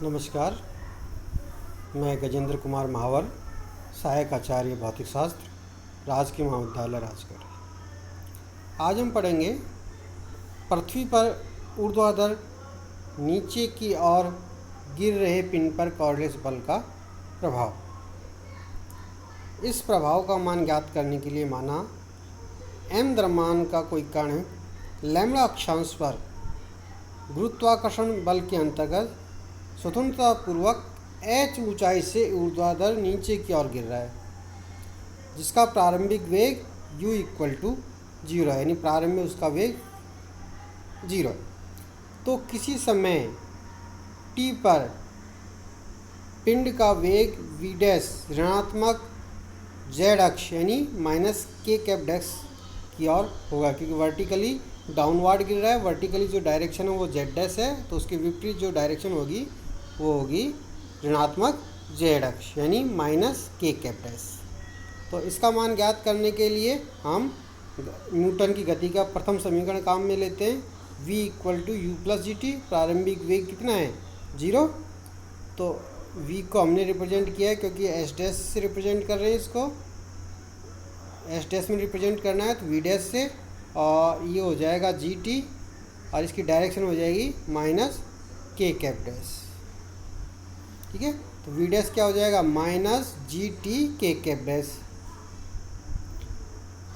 नमस्कार। मैं गजेंद्र कुमार महावर, सहायक आचार्य भौतिक शास्त्र, राजकीय महाविद्यालय राजगढ़। आज हम पढ़ेंगे पृथ्वी पर ऊर्ध्वाधर नीचे की ओर गिर रहे पिंड पर कॉर्डियस बल का प्रभाव। इस प्रभाव का मान ज्ञात करने के लिए माना m द्रव्यमान का कोई कण लैम्ब्डा अक्षांश पर गुरुत्वाकर्षण बल के अंतर्गत स्वतंत्रतापूर्वक h ऊंचाई से ऊर्ध्वाधर नीचे की ओर गिर रहा है, जिसका प्रारंभिक वेग u इक्वल टू 0 है, यानी प्रारंभ में उसका वेग 0 है। तो किसी समय t पर पिंड का वेग v डैश ऋणात्मक z अक्ष यानी माइनस k कैप डैश की ओर होगा, क्योंकि वर्टिकली डाउनवर्ड गिर रहा है। वर्टिकली जो डायरेक्शन है वो z डैश है, तो उसकी विपरीत जो डायरेक्शन होगी वो होगी ऋणात्मक z अक्ष यानी माइनस k कैप डैश। तो इसका मान ज्ञात करने के लिए हम न्यूटन की गति का प्रथम समीकरण काम में लेते हैं। v equal to u plus g t, प्रारंभिक वेग कितना है 0। तो v को हमने रिप्रेजेंट किया है क्योंकि एस डैश से रिप्रेजेंट कर रहे हैं, इसको एस डैश में रिप्रेजेंट करना है तो v डैश से, और ये हो जाएगा जी टी और इसकी डायरेक्शन हो जाएगी माइनस k कैप डैश। ठीक है, तो v डैश क्या हो जाएगा minus G T k cap dash.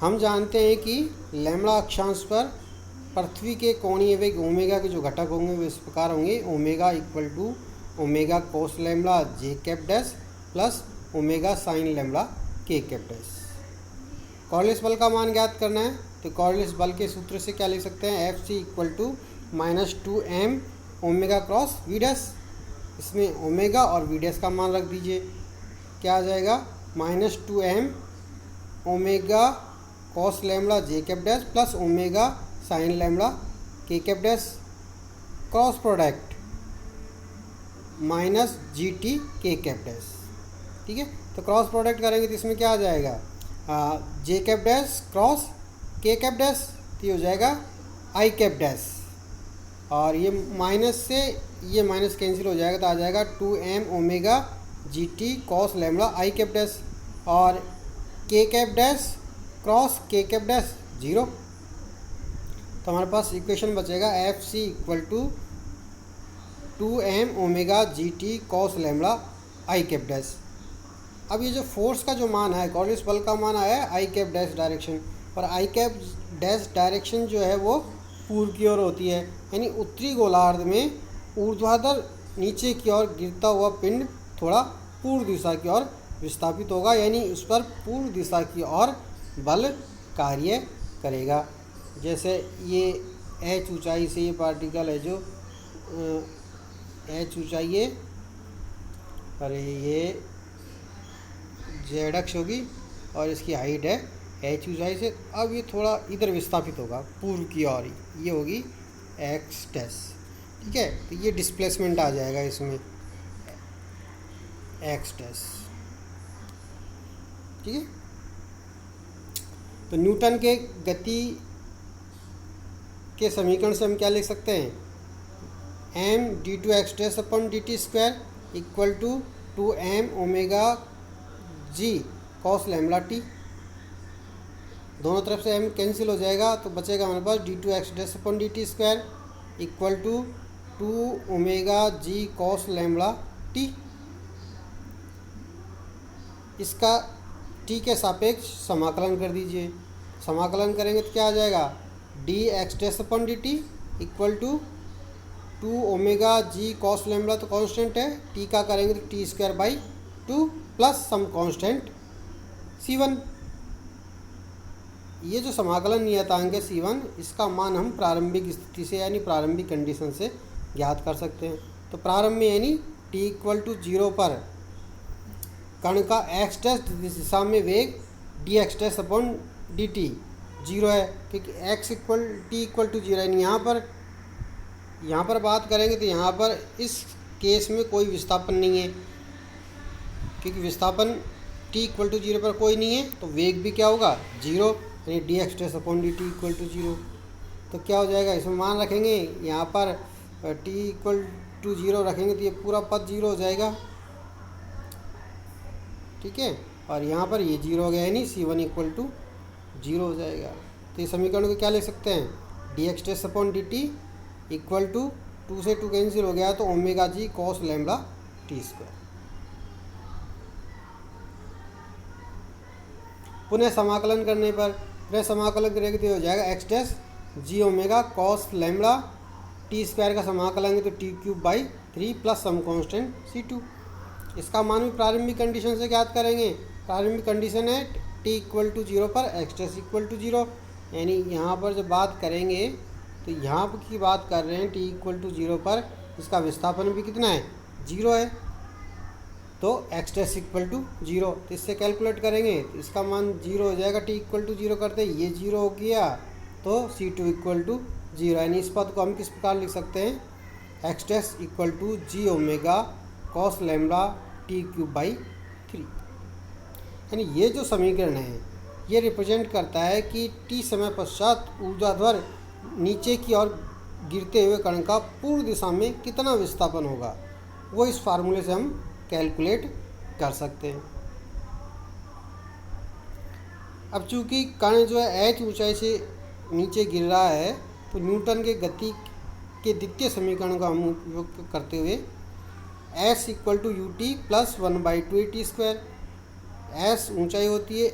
हम जानते हैं कि लैम्ब्डा अक्षांश पर पृथ्वी के कोणीय वेग ओमेगा के जो घटक होंगे वो इस प्रकार होंगे, omega equal to omega cos lambda J cap dash plus omega sine lambda के कैप डैश। कॉर्डियस बल का मान ज्ञात करना है, तो कॉर्डियस बल के सूत्र से क्या लिख सकते हैं, F C equal to minus 2m omega cross V dash. इसमें ओमेगा और वी डैश का मान रख दीजिए, क्या आ जाएगा minus 2m omega cos lambda जे cap dash plus omega sine lambda के cap dash, cross product minus G T K cap dash. ठीक है, तो क्रॉस प्रोडक्ट करेंगे तो इसमें क्या आ जाएगा जे cap dash cross K cap dash, तो ये हो जाएगा आई कैप डैश, और ये माइनस से ये माइनस कैंसिल हो जाएगा तो आ जाएगा 2m omega G T cos lambda I cap dash, और K cap dash cross K cap dash 0। तो हमारे पास इक्वेशन बचेगा F C equal to 2m omega G T cos lambda I cap dash. अब ये जो फोर्स का जो मान है, कॉर्डियस बल का मान आया है आई कैप डैश डायरेक्शन, और आई कैप डैश डायरेक्शन जो है वो पूर्व की ओर होती है, यानी उत्तरी गोलार्ध में ऊर्ध्वाधर नीचे की ओर गिरता हुआ पिंड थोड़ा पूर्व दिशा की ओर विस्थापित होगा, यानी उस पर पूर्व दिशा की ओर बल कार्य करेगा। जैसे ये h ऊंचाई से ये पार्टिकल है जो h ऊंचाई है, अरे ये z अक्ष होगी और इसकी हाइट है h ऊंचाई से। अब ये थोड़ा इधर विस्थापित होगा पूर्व की ओर, ये होगी x डैश। ठीक है, तो ये डिस्प्लेसमेंट आ जाएगा इसमें x डैश। ठीक है, तो न्यूटन के गति के समीकरण से हम क्या लिख सकते हैं, m d two x dash upon D T square equal to 2m omega ji cos lambda t. दोनों तरफ से m कैंसिल हो जाएगा तो बचेगा हमारे पास D two x dash upon D T square equal to 2 omega ji cos lambda T. इसका टी के सापेक्ष समाकलन कर दीजिए, समाकलन करेंगे तो क्या आ जाएगा d x dash upon D t equal to 2 omega ji cos lambda तो कांस्टेंट है, टी का करेंगे तो t square by 2 plus some constant c1। ये जो समाकलन नियतांक है c1, इसका मान हम प्रारंभिक स्थिति से यानी प्रारंभिक कंडीशन से ज्ञात कर सकते हैं। तो प्रारंभ में यानी t इक्वल टू 0 पर कण का x डैश दिशा में वेग d x dash upon D t 0 है, क्योंकि x equal t equal to 0 यानी यहाँ पर बात करेंगे तो यहाँ पर इस केस में कोई विस्थापन नहीं है, क्योंकि विस्थापन t इक्वल टू 0 पर कोई नहीं है, तो वेग भी क्या होगा 0, यानी d x dash upon D t equal to 0। तो क्या हो जाएगा, इसमें मान रखेंगे यहाँ पर t इक्वल C2 0 रखेंगे तो ये पूरा पद 0 हो जाएगा, ठीक है। और यहाँ पर ये 0 हो गया, यानी C1 इक्वल टू 0 हो जाएगा। तो इस समीकरण को क्या लिख सकते हैं, dx test upon dt equal to 2 से 2 कैंसिल हो गया तो ओमेगा जी कॉस लैम्बडा टी स्क्वायर। पुनः समाकलन करने पर करेंगे तो हो जाएगा x dash G omega cos lambda T square का समाकलन है तो t³/3 plus some constant C2। इसका मान भी प्रारंभिक कंडीशन से ज्ञात करेंगे। प्रारंभिक कंडीशन है t इक्वल टू 0 पर एक्स डैश इक्वल टू 0, यानी यहाँ पर जब बात करेंगे तो यहाँ की बात कर रहे हैं t इक्वल टू 0 पर इसका विस्थापन भी कितना है, 0 है, तो एक्स डैश इक्वल टू 0। तो इससे कैलकुलेट करेंगे तो इसका मान 0 हो जाएगा, t इक्वल टू 0 करते ये 0 हो गया तो C2 इक्वल टू 0, यानी इस पद को हम किस प्रकार लिख सकते हैं, x dash equal to g omega cos lambda t³/3। यानी ये जो समीकरण है ये रिप्रेजेंट करता है कि t समय पश्चात ऊर्ध्वाधर नीचे की ओर गिरते हुए कण का पूर्व दिशा में कितना विस्थापन होगा, वो इस फार्मूले से हम कैलकुलेट कर सकते हैं। अब चूंकि कण जो है h ऊंचाई से नीचे गिर रहा है तो न्यूटन के गति के द्वितीय समीकरण का हम उपयोग करते हुए s equal to u t plus 1/2 s ऊंचाई होती है,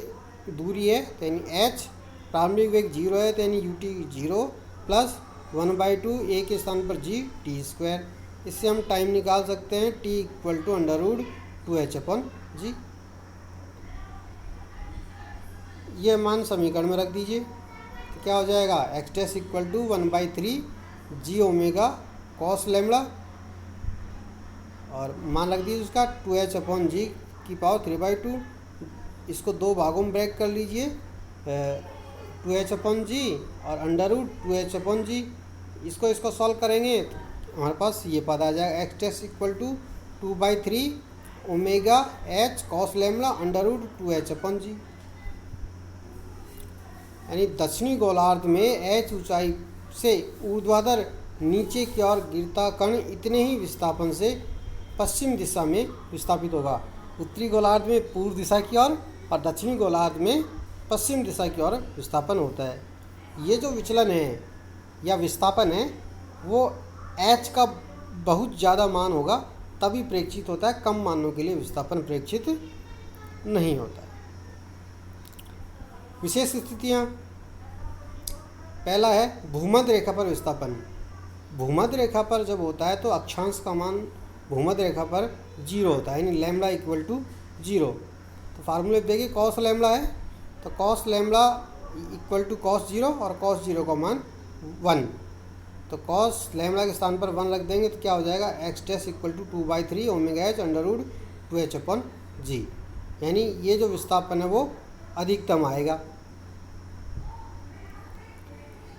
दूरी है, तो यानी h प्रारंभिक वेग 0 है तो यानी यू टी 0 प्लस 1/2 a के स्थान पर g t²। इससे हम टाइम निकाल सकते हैं t इक्वल टू √2h/g। ये मान समीकरण में रख दीजिए तो क्या हो जाएगा, x dash equal to 1/3 g omega cos lambda और मान रख दीजिए उसका 2h/g की पावर 3/2। इसको दो भागों में ब्रेक कर लीजिए, 2h/g और √2h/g। इसको सॉल्व करेंगे तो हमारे पास ये पद आ जाएगा, x dash equal to 2/3 omega h cos lambda √2h/g। यानी दक्षिणी गोलार्ध में h ऊंचाई से ऊर्ध्वाधर नीचे की ओर गिरता कण इतने ही विस्थापन से पश्चिम दिशा में विस्थापित होगा। उत्तरी गोलार्ध में पूर्व दिशा की ओर और दक्षिणी गोलार्ध में पश्चिम दिशा की ओर विस्थापन होता है। ये जो विचलन है या विस्थापन है वो h का बहुत ज़्यादा मान होगा तभी प्रेक्षित होता है, कम मानों के लिए विस्थापन प्रेक्षित नहीं होता है। विशेष स्थितियाँ, पहला है भूमध्य रेखा पर विस्थापन। भूमध्य रेखा पर जब होता है तो अक्षांश का मान भूमध्य रेखा पर 0 होता है, यानी लैम्बडा इक्वल टू 0। तो फार्मूले देखिए, कॉस लैम्बडा है तो cos lambda equal to cos 0 और कॉस 0 का मान 1। तो कॉस लैम्बडा के स्थान पर 1 रख देंगे तो क्या हो जाएगा, x dash equal to 2/3 omega h √2h/g। यानी ये जो विस्थापन है वो अधिकतम आएगा।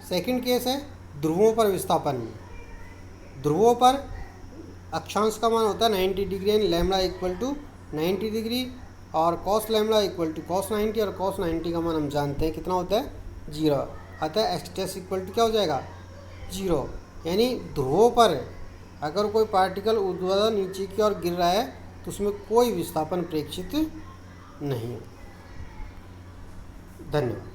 सेकंड केस है ध्रुवों पर विस्थापन। ध्रुवों पर अक्षांश का मान होता है 90 डिग्री, यानी लैम्बडा इक्वल टू 90 डिग्री और cos lambda equal to cos 90, और कॉस 90 का मान हम जानते हैं कितना होता है, 0। अतः एक्स डैश इक्वल टू क्या हो जाएगा, 0। यानी ध्रुवों पर अगर कोई पार्टिकल ऊर्ध्वाधर नीचे की ओर गिर रहा है तो उसमें कोई विस्थापन प्रेक्षित नहीं। धन्यवाद।